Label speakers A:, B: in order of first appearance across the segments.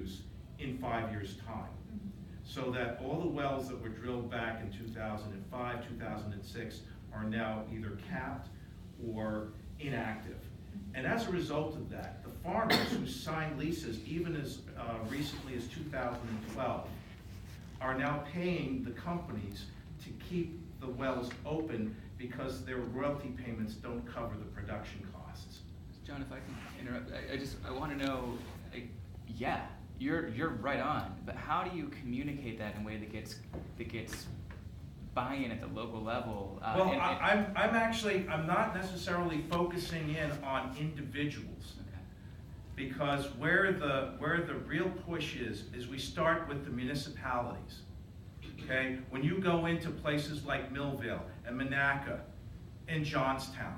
A: produce in 5 years' time. So that all the wells that were drilled back in 2005, 2006 are now either capped or inactive. And as a result of that, the farmers who signed leases even as recently as 2012 are now paying the companies to keep the wells open because their royalty payments don't cover the production costs.
B: John, if I can interrupt, I want to know, yeah, you're right on, but how do you communicate that in a way that gets buy-in at the local level?
A: Well, I'm not necessarily focusing in on individuals,
B: Okay.
A: because where the real push is we start with the municipalities. Okay, when you go into places like Millville and Monaca and Johnstown,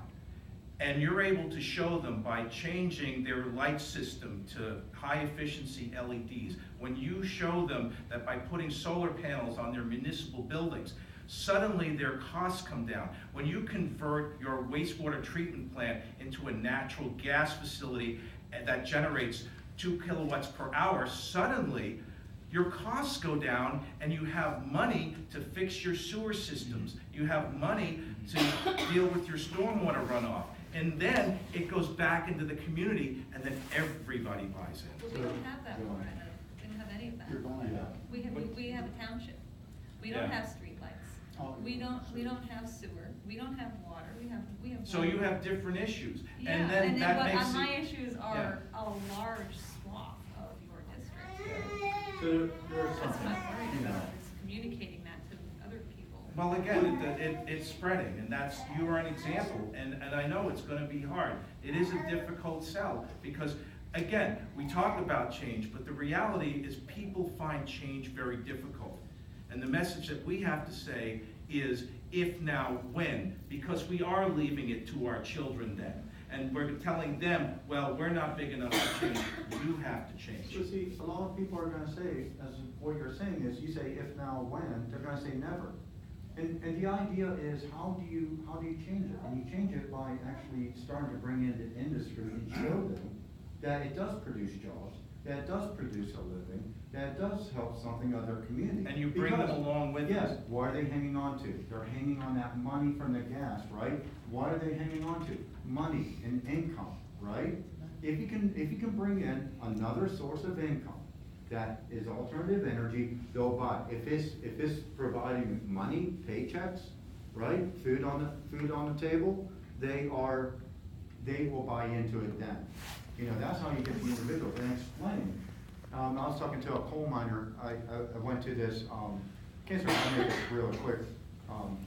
A: and you're able to show them by changing their light system to high efficiency LEDs, when you show them that by putting solar panels on their municipal buildings, suddenly their costs come down. When you convert your wastewater treatment plant into a natural gas facility that generates 2 kilowatts per hour, suddenly your costs go down and you have money to fix your sewer systems. You have money to deal with your stormwater runoff. And then it goes back into the community, and then everybody buys
C: Well,
A: it.
C: we don't have that, Laura. We don't have any of that.
D: You're going to.
C: We have a township. We don't
A: Yeah.
C: have streetlights.
D: Oh.
C: We don't have sewer. We don't have water. We have.
A: So you have different issues.
C: Yeah,
A: And then that makes
C: my
A: it,
C: issues are a large swath of your district.
D: So there's
C: That's what I'm
D: something,
C: worried
D: you know,
C: about, is communicating that to other people.
A: well, again, it's spreading, and that's, you are an example, and I know it's gonna be hard. It is a difficult sell, because, again, we talk about change, but the reality is people find change very difficult. And the message that we have to say is, if now, when, because we are leaving it to our children then. And we're telling them, well, we're not big enough to change, you have to change.
D: so see, a lot of people are gonna say, as what you're saying is, you say if now when, they're gonna say never. And the idea is, how do you change it? And you change it by actually starting to bring in the industry and show them that it does produce jobs, that it does produce a living, that it does help something of their community.
A: And you bring them along with you.
D: Yes, what are they hanging on to? They're hanging on that money from the gas, right? What are they hanging on to? Money and income, right? If you can bring in another source of income that is alternative energy, they'll buy. If it's providing money, paychecks, right? Food on the table, they will buy into it then. You know, that's how you get the individual. And explain. I was talking to a coal miner. I went to this, I'll make this real quick. I'm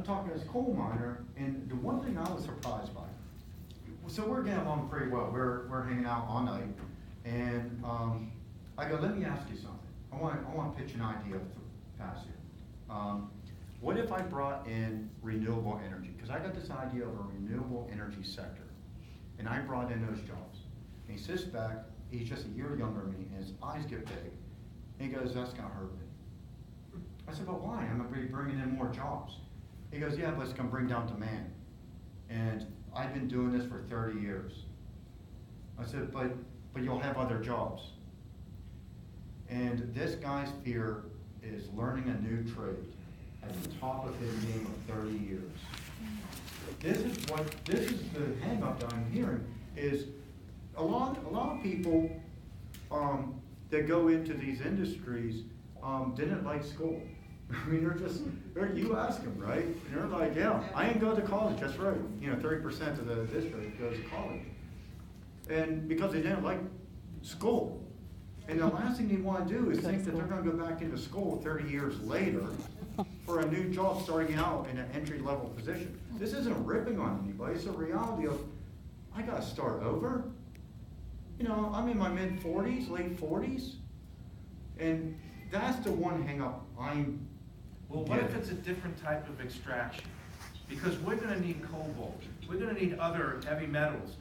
D: talking to this coal miner, and the one thing I was surprised by, so we're getting along pretty well. We're hanging out all night, and I go, let me ask you something. I want to pitch an idea to pass you. What if I brought in renewable energy? Because I got this idea of a renewable energy sector, and I brought in those jobs. And he sits back, he's just a year younger than me, and his eyes get big. And he goes, that's gonna hurt me. I said, but why? I'm gonna be bringing in more jobs. He goes, yeah, but it's gonna bring down demand. And I've been doing this for 30 years. I said, but you'll have other jobs. And this guy's fear is learning a new trade at the top of his game of 30 years. This is the hang up that I'm hearing, is a lot of people that go into these industries didn't like school. I mean, you ask them, right? And they're like, yeah, I didn't go to college, that's right. You know, 30% of the district goes to college. And because they didn't like school. And the last thing they want to do is think that they're going to go back into school 30 years later for a new job starting out in an entry-level position. This isn't ripping on anybody. It's a reality of, I got to start over. You know, I'm in my mid-40s, late 40s, and that's the one hang-up I'm
A: Well, what if it's a different type of extraction? Because we're gonna need cobalt, we're gonna need other heavy metals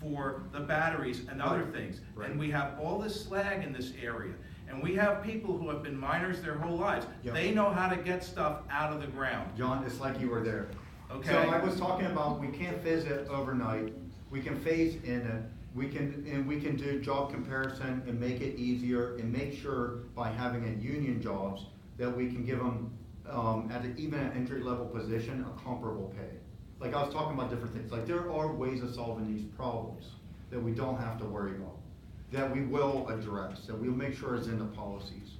A: for the batteries and other things.
D: Right.
A: And we have all this slag in this area. And we have people who have been miners their whole lives.
D: Yep.
A: They know how to get stuff out of the ground.
D: John, it's like you were there.
A: Okay.
D: So I was talking about we can't phase it overnight. We can phase in it, We can do job comparison and make it easier and make sure by having a union jobs that we can give them, even an entry-level position, a comparable pay. Like I was talking about different things, like there are ways of solving these problems that we don't have to worry about, that we will address, that we'll make sure it's in the policies.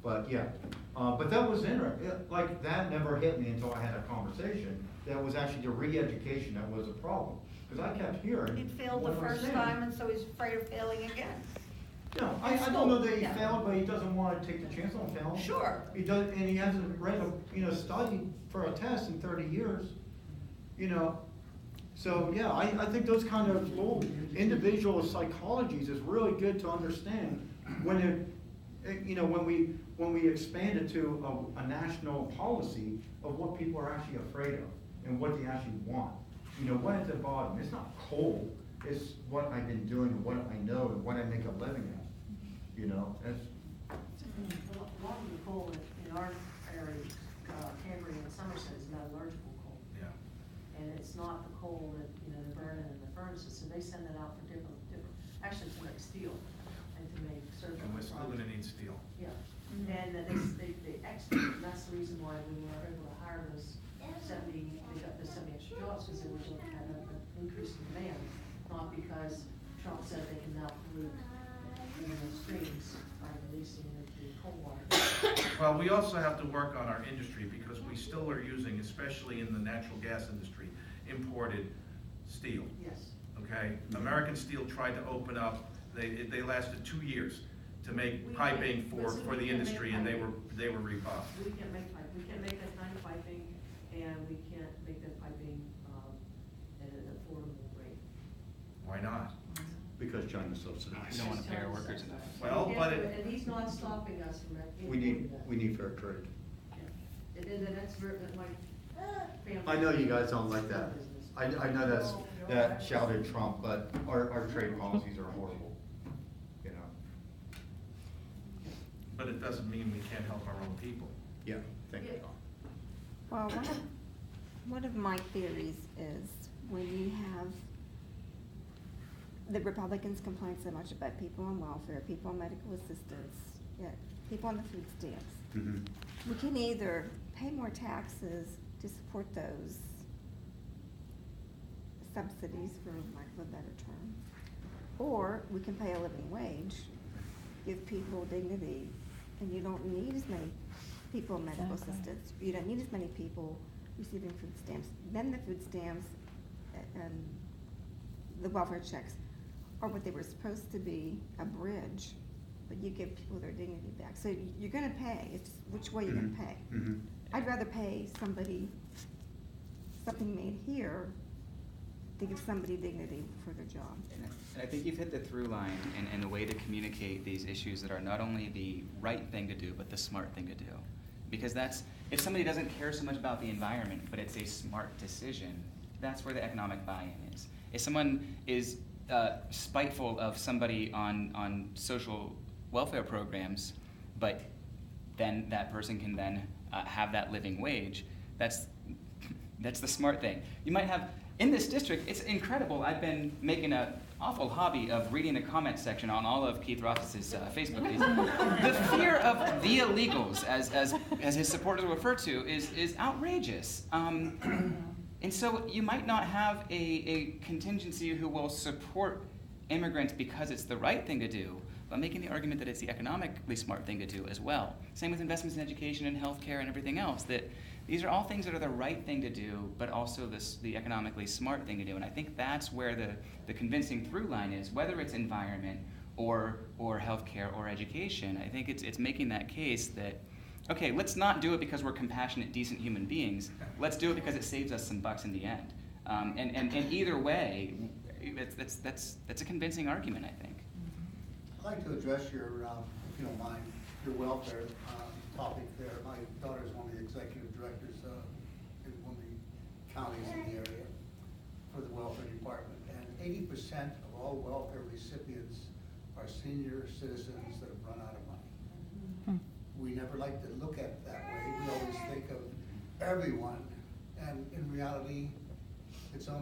D: But yeah, but that was interesting, like that never hit me until I had a conversation. That was actually the re-education that was a problem, because I kept hearing.
E: He failed the
D: what we're
E: first
D: saying.
E: time, and so he's afraid of failing again.
D: No, I don't know that he
E: Yeah.
D: failed, but he doesn't want to take the chance on failing.
E: Sure.
D: He does, and he hasn't read studied for a test in 30 years, So, yeah, I think those kind of little individual psychologies is really good to understand when when we expand it to a national policy of what people are actually afraid of and what they actually want. What at the bottom, it's not coal, it's what I've been doing and what I know and what I make a living at, that's.
F: A lot of the coal in our area, Cambria and Somerset, is metallurgical coal.
A: Yeah.
F: And it's not the coal that, they burn in the furnaces, so they send that out for different, actually to make steel and to make surgical.
A: And we're still gonna
F: products.
A: need steel.
F: Yeah, and they export, and that's the reason why we were able to hire those 70, they got the 70 extra jobs, because they were looking at an increase in demand, not because Trump said they can now pollute the streams by releasing the coal water.
A: Well, we also have to work on our industry because we still are using, especially in the natural gas industry, imported steel.
F: Yes.
A: Okay? American Steel tried to open up, they lasted 2 years to make
F: We
A: piping
F: can't-
A: for
F: listen, we
A: the
F: can't
A: industry,
F: make
A: and
F: piping.
A: they were rebuffed.
F: We can't make pipe, we can't make that kind of piping, and we can't make that piping, at an affordable rate.
A: Why not?
D: Because China's
B: We
D: subsidized.
B: don't want to pay our workers enough.
A: Well,
F: We
A: but
F: can't do
A: it-
F: And he's not stopping us from
D: We need,
F: that.
D: we need fair trade.
F: Yeah. And that's very, that my family.
D: I know you guys don't like that. I know that shouted Trump, but our trade policies are horrible,
A: But it doesn't mean we can't help our own people.
D: Yeah, thank you.
E: Well, one of my theories is when you have, the Republicans complain so much about people on welfare, people on medical assistance, people on the food stamps.
D: Mhm.
E: We can either pay more taxes to support those subsidies, for lack of a better term, or we can pay a living wage, give people dignity, and you don't need as many people in medical assistance. You don't need as many people receiving food stamps. Then the food stamps and the welfare checks are what they were supposed to be, a bridge, but you give people their dignity back. So you're gonna pay, it's which way you're gonna pay.
D: Mhm.
E: I'd rather pay somebody something made here to give somebody dignity for their job.
B: And I think you've hit the through line and the way to communicate these issues that are not only the right thing to do, but the smart thing to do. Because if somebody doesn't care so much about the environment, but it's a smart decision, that's where the economic buy-in is. If someone is spiteful of somebody on social welfare programs, but then that person can then have that living wage, that's the smart thing. You might have, in this district, it's incredible, I've been making an awful hobby of reading the comment section on all of Keith Roth's Facebook pages. The fear of the illegals, as his supporters refer to, is outrageous. And so you might not have a contingency who will support immigrants because it's the right thing to do, but making the argument that it's the economically smart thing to do as well. Same with investments in education and healthcare and everything else, that these are all things that are the right thing to do, but also the economically smart thing to do. And I think that's where the convincing through line is, whether it's environment or healthcare or education. I think it's making that case that, okay, let's not do it because we're compassionate, decent human beings. Let's do it because it saves us some bucks in the end. And either way, that's a convincing argument, I think.
G: I'd like to address your, if you don't mind, your welfare topic there. My daughter is one of the executive directors in one of the counties in the area for the welfare department. And 80% of all welfare recipients are senior citizens that have run out of money. We never like to look at it that way. We always think of everyone, and in reality, it's 20%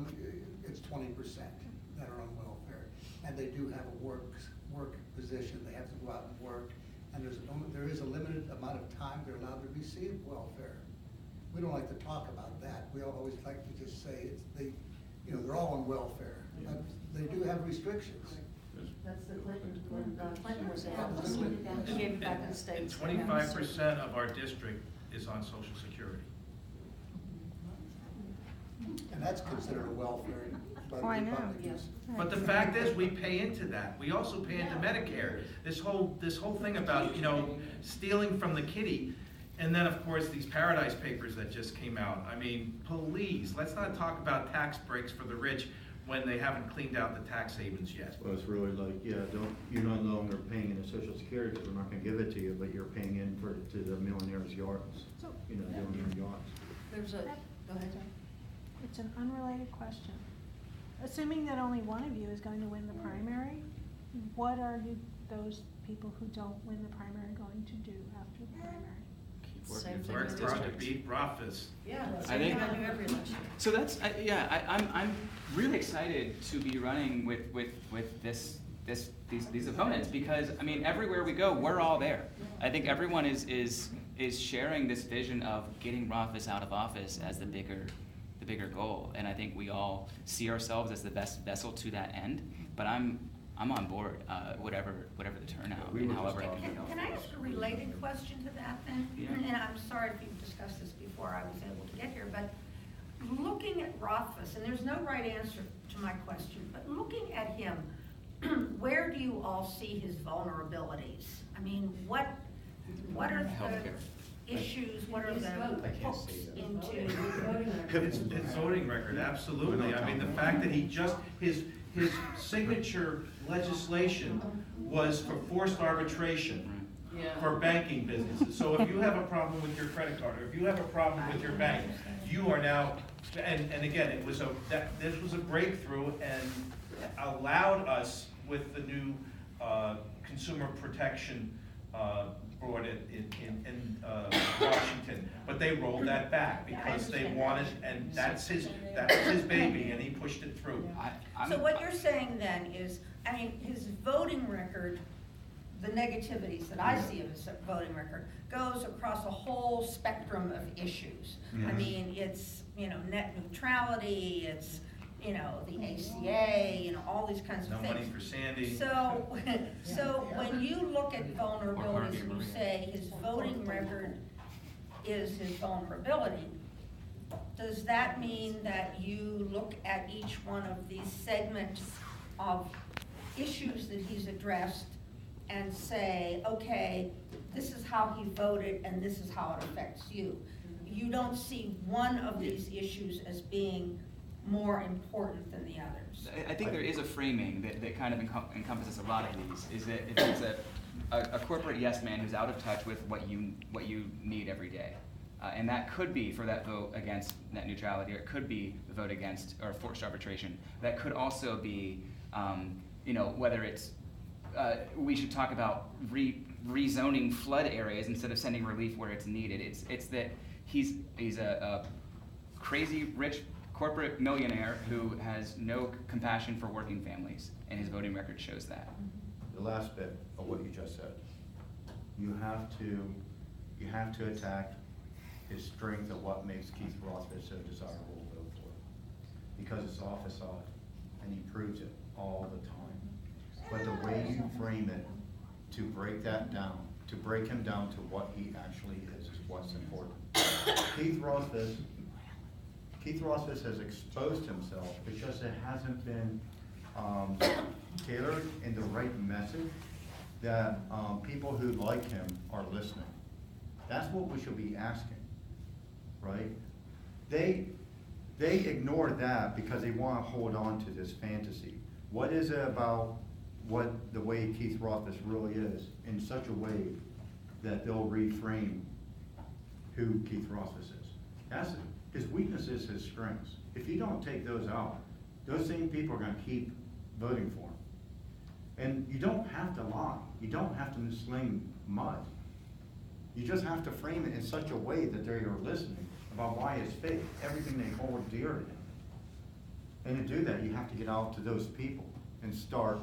G: that are on welfare. and they do have a work position, they have to go out and work, and there is a limited amount of time they're allowed to receive welfare. We don't like to talk about that. We always like to just say they're all on welfare, but they do have restrictions.
F: That's the Clinton, when Clinton was there, he gave it back to the states.
A: 25% of our district is on Social Security.
G: And that's considered a welfare by the
E: Oh, I know.
G: Republicans.
A: But the fact is, we pay into that. We also pay into Medicare. This whole thing about, stealing from the kitty, and then, of course, these Paradise Papers that just came out. I mean, please, let's not talk about tax breaks for the rich when they haven't cleaned out the tax havens yet.
D: Well, it's really like, you're no longer paying into Social Security because we're not gonna give it to you, but you're paying in to the millionaires' yards,
H: So-
D: doing their yachts.
F: There's a, go ahead.
H: It's an unrelated question. Assuming that only one of you is going to win the primary, what are those people who don't win the primary going to do after the primary?
B: Keep working
F: Same
B: for
F: thing
A: Work
B: its
F: with
A: hard to
B: district.
A: beat Rothfuss.
F: Yeah, that's
B: I think-
F: I do every election.
B: So that's, I'm really excited to be running with these opponents, because, I mean, everywhere we go, we're all there. I think everyone is sharing this vision of getting Rothfuss out of office as the bigger goal, and I think we all see ourselves as the best vessel to that end, but I'm on board, whatever the turnout,
D: We
B: and
D: were just
B: however it
D: talking
B: can go.
I: Can I ask a related question to that then?
B: Yeah.
I: And I'm sorry if you've discussed this before I was able to get here, but looking at Rothfuss, and there's no right answer to my question, but looking at him, where do you all see his vulnerabilities? I mean, what are
B: Healthcare.
I: the issues, what are the hooks into?
A: His voting record, absolutely. I mean, the fact that his signature legislation was for forced arbitration for banking businesses. So if you have a problem with your credit card, or if you have a problem with your bank, you are now, and again, this was a breakthrough and allowed us with the new consumer protection board in Washington, but they rolled that back because they wanted, and that was his baby, and he pushed it through.
I: So what you're saying then is, I mean, his voting record, the negativities that I see of his voting record, goes across a whole spectrum of issues. I mean, it's, net neutrality, it's, the ACA, all these kinds of
A: No
I: things.
A: money for Sandy.
I: So when you look at vulnerabilities and you say his voting record is his vulnerability, does that mean that you look at each one of these segments of issues that he's addressed and say, okay, this is how he voted and this is how it affects you? You don't see one of these issues as being more important than the others?
B: I think there is a framing that kind of encompasses a lot of these, is that if it's a corporate yes man who's out of touch with what you need every day. And that could be for that vote against net neutrality, or it could be the vote against or forced arbitration. That could also be, whether it's, we should talk about rezoning flood areas instead of sending relief where it's needed. It's that he's a crazy rich corporate millionaire who has no compassion for working families, and his voting record shows that.
D: The last bit of what you just said, you have to attack his strength of what makes Keith Rothfuss so desirable to vote for, because it's office off, and he proves it all the time. But the way you frame it, to break that down, to break him down to what he actually is what's important. Keith Rothfuss has exposed himself because it hasn't been tailored in the right message that people who like him are listening. That's what we should be asking, right? They ignore that because they want to hold on to this fantasy. What is it about the way Keith Rothfuss really is in such a way that they'll reframe who Keith Rothfuss is? His weakness is his strengths. If you don't take those out, those same people are going to keep voting for him. And you don't have to lie. You don't have to sling mud. You just have to frame it in such a way that they are listening about why it's fake, everything they hold dear to him. And to do that, you have to get out to those people and start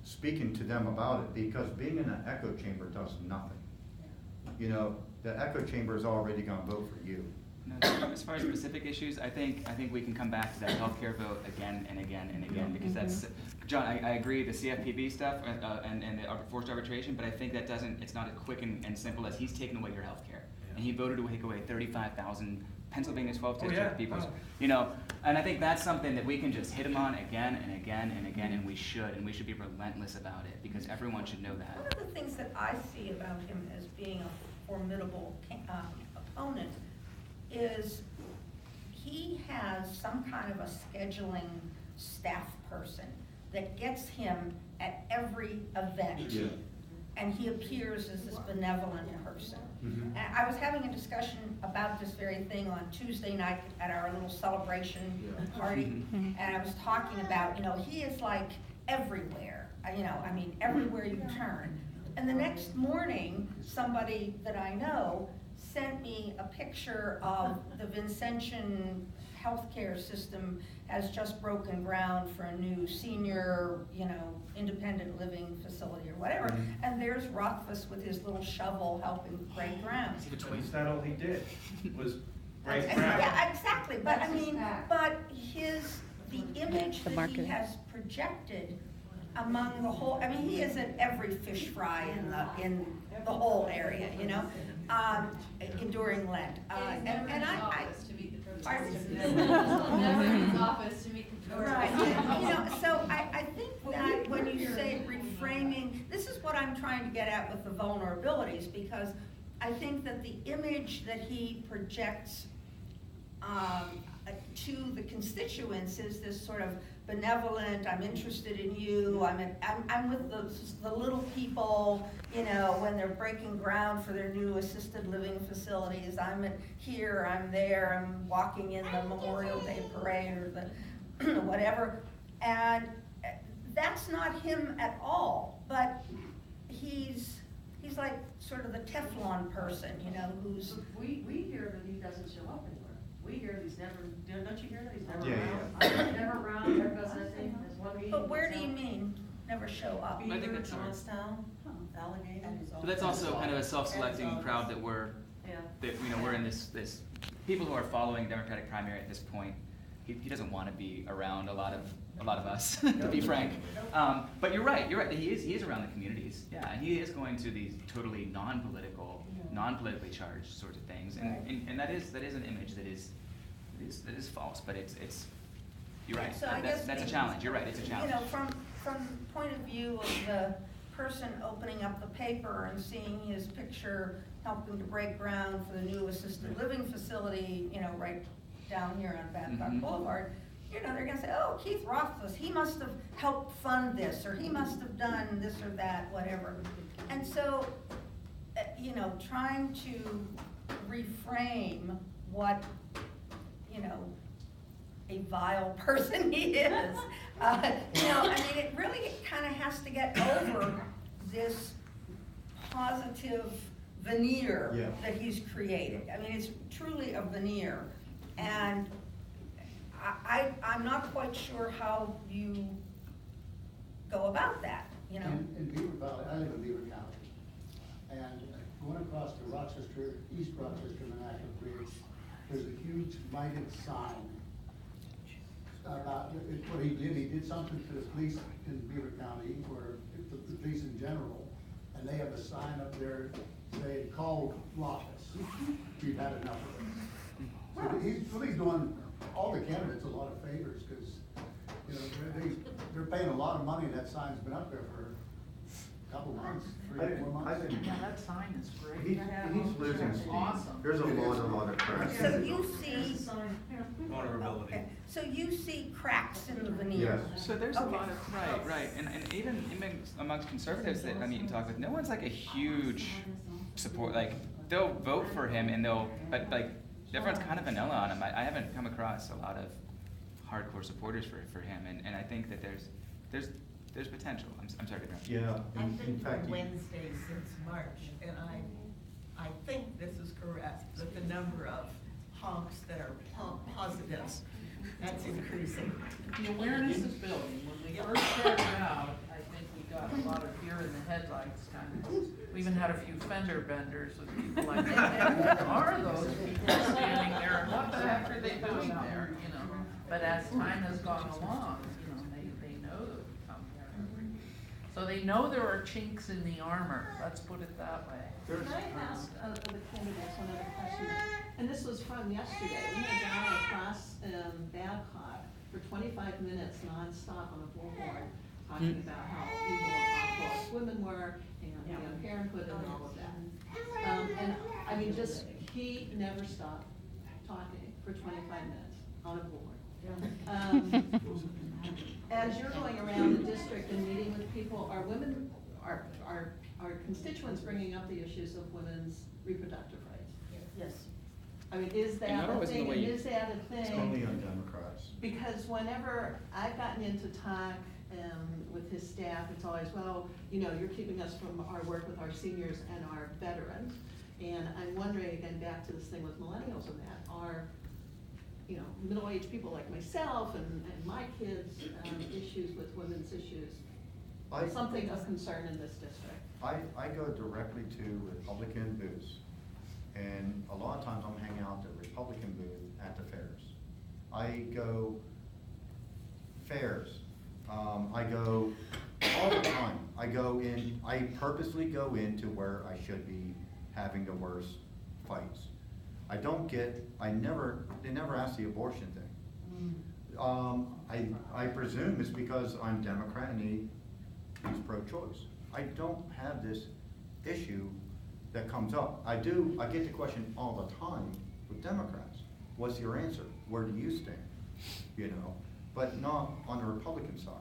D: speaking to them about it, because being in an echo chamber does nothing. You know, the echo chamber is already gonna vote for you.
B: No, as far as specific issues, I think we can come back to that healthcare vote again and again and again, because that's, John, I agree, the CFPB stuff, and the forced arbitration, but I think that it's not as quick and simple as he's taking away your healthcare. And he voted to take away 35,000 Pennsylvania's 12th district people's, you know, and I think that's something that we can just hit him on again and again and again, and we should be relentless about it, because everyone should know that.
I: One of the things that I see about him as being a formidable opponent is he has some kind of a scheduling staff person that gets him at every event.
D: Yeah.
I: And he appears as this benevolent person.
D: Mhm.
I: And I was having a discussion about this very thing on Tuesday night at our little celebration party. And I was talking about, you know, he is like everywhere, you know, I mean, everywhere you turn. And the next morning, somebody that I know sent me a picture of the Vincentian healthcare system has just broken ground for a new senior, you know, independent living facility or whatever. And there's Rothfuss with his little shovel helping break ground.
A: At least that all he did was break ground.
I: Yeah, exactly, but I mean, but the image that he has projected among the whole, I mean, he is at every fish fry in the whole area, you know, during Lent. And I, pardon?
C: Never in his office to meet the.
I: Right, you know, so I think that when you say reframing, this is what I'm trying to get at with the vulnerabilities, because I think that the image that he projects to the constituents is this sort of benevolent, I'm interested in you, I'm with the little people, you know, when they're breaking ground for their new assisted living facilities, I'm here, I'm there, I'm walking in the Memorial Day parade or the whatever, and that's not him at all, but he's like sort of the Teflon person, you know, who's.
F: We hear that he doesn't show up anywhere. We hear that he's never, don't you hear that he's never
D: Yeah,
F: around?
D: yeah.
F: Never around, never does anything, there's one meeting.
I: But where do you mean, never show up?
B: I think that's hard.
F: Johnstown, Allegheny.
B: But that's also kind of a self-selecting crowd that
F: Yeah.
B: you know, we're in this people who are following Democratic primary at this point. He doesn't want to be around a lot of us, to be frank. But you're right. He is around the communities. Yeah, and he is going to these totally non-politically charged sorts of things, and that is an image that is false. But it's you're right.
I: So I guess
B: That's a challenge. You're right. It's a challenge.
I: You know, from the point of view of the person opening up the paper and seeing his picture helping to break ground for the new assisted living facility, you know, right down here on Babcock Boulevard, you know, they're gonna say, oh, Keith Rothfuss, he must have helped fund this, or he must have done this or that, whatever. And so, you know, trying to reframe what, you know, a vile person he is, you know, I mean, it really kind of has to get over this positive veneer that he's created. I mean, it's truly a veneer. And I'm not quite sure how you go about that, you know?
G: In Beaver Valley, I live in Beaver County, and going across the Rochester, East Rochester Monaco Bridge, there's a huge lighted sign about what he did something to the police in Beaver County, or the police in general, and they have a sign up there saying, call Rothfuss, we've had enough of it. So he's doing all the candidates a lot of favors, because, you know, they're paying a lot of money, and that sign's been up there for a couple months, 3 or 4 months.
J: Yeah, that sign is great.
D: He's losing
J: That's
D: steam.
J: awesome.
D: There's a lot of cracks.
I: So you see,
A: Vulnerability.
I: okay, so you see cracks in the veneer.
D: Yes.
B: So there's a lot of, right, and even amongst conservatives that I meet and talk with, no one's like a huge support, like, they'll vote for him but like, everyone's kind of vanilla on him. I haven't come across a lot of hardcore supporters for him, and I think that there's potential. I'm sorry to interrupt.
D: Yeah,
J: I
D: in
J: think
D: fact,
J: for Wednesday since March, and I think this is correct, that the number of honks that are positives, that's increasing.
K: The awareness is building. When we first started out, I think we got a lot of deer in the headlights kind of. We even had a few fender benders with people like, what are those people standing there, and what the heck are they doing there, you know? But as time has gone along, you know, they know that we come here. So they know there are chinks in the armor, let's put it that way.
F: Can I ask the candidates one other question? And this was from yesterday. We had down across Babcock for 25 minutes nonstop on a bullhorn, talking about how evil and awful women were, and Planned Parenthood and all of that. And I mean, just, he never stopped talking for 25 minutes on a bullhorn. As you're going around the district and meeting with people, are women, are constituents bringing up the issues of women's reproductive rights?
J: Yes.
F: I mean, is that
B: not
F: a
B: always in the
F: thing,
B: way
F: and
B: you-
F: is that a thing?
D: It's only on Democrats.
F: Because whenever I've gotten into talk with his staff, it's always, well, you know, you're keeping us from our work with our seniors and our veterans. And I'm wondering, again, back to this thing with millennials and that, are, you know, middle-aged people like myself and my kids, issues with women's issues, something of concern in this district?
D: I go directly to Republican booths, and a lot of times I'm hanging out at the Republican booth at the fairs. I go fairs, I go all the time. I purposely go into where I should be having the worst fights. They never ask the abortion thing. I presume it's because I'm Democrat and he's pro-choice. I don't have this issue that comes up. I get the question all the time with Democrats. What's your answer? Where do you stand? You know, but not on the Republican side.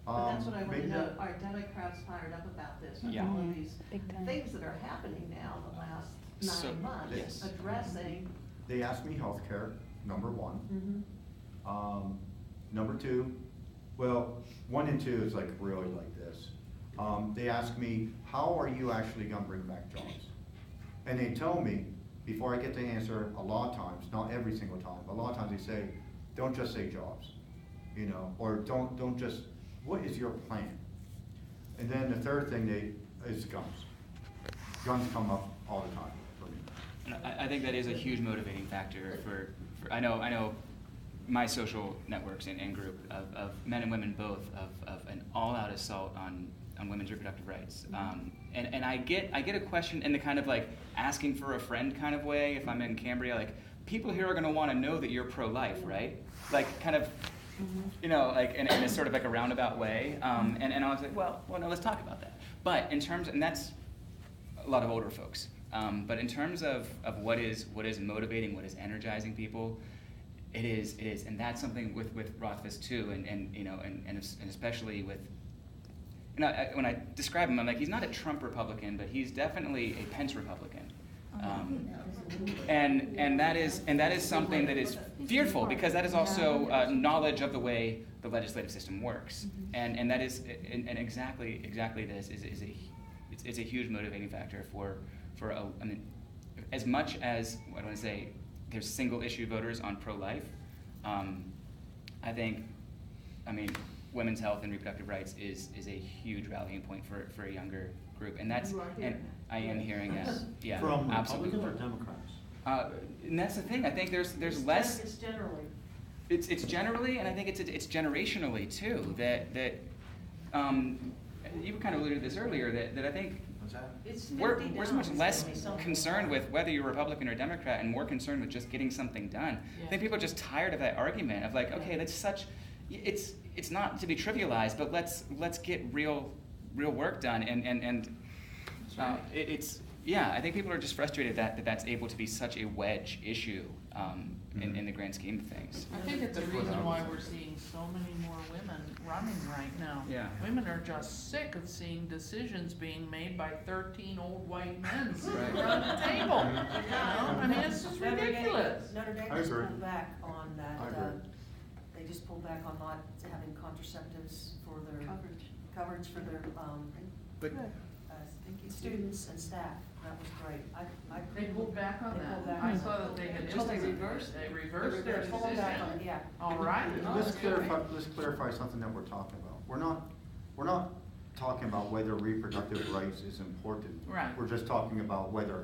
F: But that's what I want to
D: maybe
F: know,
D: that-
F: are Democrats fired up about this? Are
B: Yeah.
F: all of these
E: Big time.
F: things that are happening now the last
B: So,
F: 9 months,
B: yes.
F: addressing?
D: They asked me healthcare, number one.
F: Mhm.
D: Number two, well, 1 and 2 is like really like this. They ask me, how are you actually gonna bring back jobs? And they tell me, before I get to answer, a lot of times, not every single time, but a lot of times they say, don't just say jobs, you know, or don't just, what is your plan? And then the third thing is guns. Guns come up all the time for me.
B: And I think that is a huge motivating factor for I know my social networks and group of men and women both of an all-out assault on women's reproductive rights. And I get a question in the kind of like asking for a friend kind of way if I'm in Cambria, like people here are gonna wanna know that you're pro-life, right? Like kind of, you know, like in a sort of like a roundabout way. And I was like, well, no, let's talk about that. But in terms, and that's a lot of older folks. But in terms of what is motivating, what is energizing people, it is, and that's something with Rothfuss too, and you know, and especially with, you know, when I describe him, I'm like, he's not a Trump Republican, but he's definitely a Pence Republican. And that is something that is fearful, because that is also knowledge of the way the legislative system works, and that is and exactly this is a huge motivating factor for I mean, as much as I want to say there's single issue voters on pro-life, I think, I mean, women's health and reproductive rights is a huge rallying point for a younger group, and that's, and I am hearing that, yeah,
L: From
B: absolutely.
L: Republicans or Democrats?
B: And that's the thing. I think there's less.
F: It's generally.
B: It's generally, and I think it's generationally too. That you kind of alluded to this earlier. That I think
D: What's that?
F: It's
B: we're
F: 50
B: so
F: down,
B: much
F: it's
B: less
F: gonna be something.
B: concerned with whether you're Republican or Democrat, and more concerned with just getting something done. I think people are just tired of that argument of like, okay, that's such. It's not to be trivialized, but let's get real work done, and it's. Yeah, I think people are just frustrated that that's able to be such a wedge issue in the grand scheme of things.
K: I think it's the reason why we're seeing so many more women running right now.
B: Yeah.
K: Women are just sick of seeing decisions being made by 13 old white men sitting
B: Right.
K: around the table. You know? I mean, it's just ridiculous.
F: Notre Dame
D: I
F: just
D: agree.
F: pulled back on that,
D: I agree.
F: they just pulled back on not having contraceptives for their coverage for their,
B: But
F: students and staff. That was great.
K: They pulled back on
F: They
K: that.
F: pulled back
K: I
F: on
K: saw
F: that.
K: that they had.
F: Until they reversed it.
K: They reversed their
F: They're pulling back on it,
K: decision.
F: yeah.
K: All right.
D: Let's clarify something that we're talking about. We're not talking about whether reproductive rights is important.
K: Right.
D: We're just talking about whether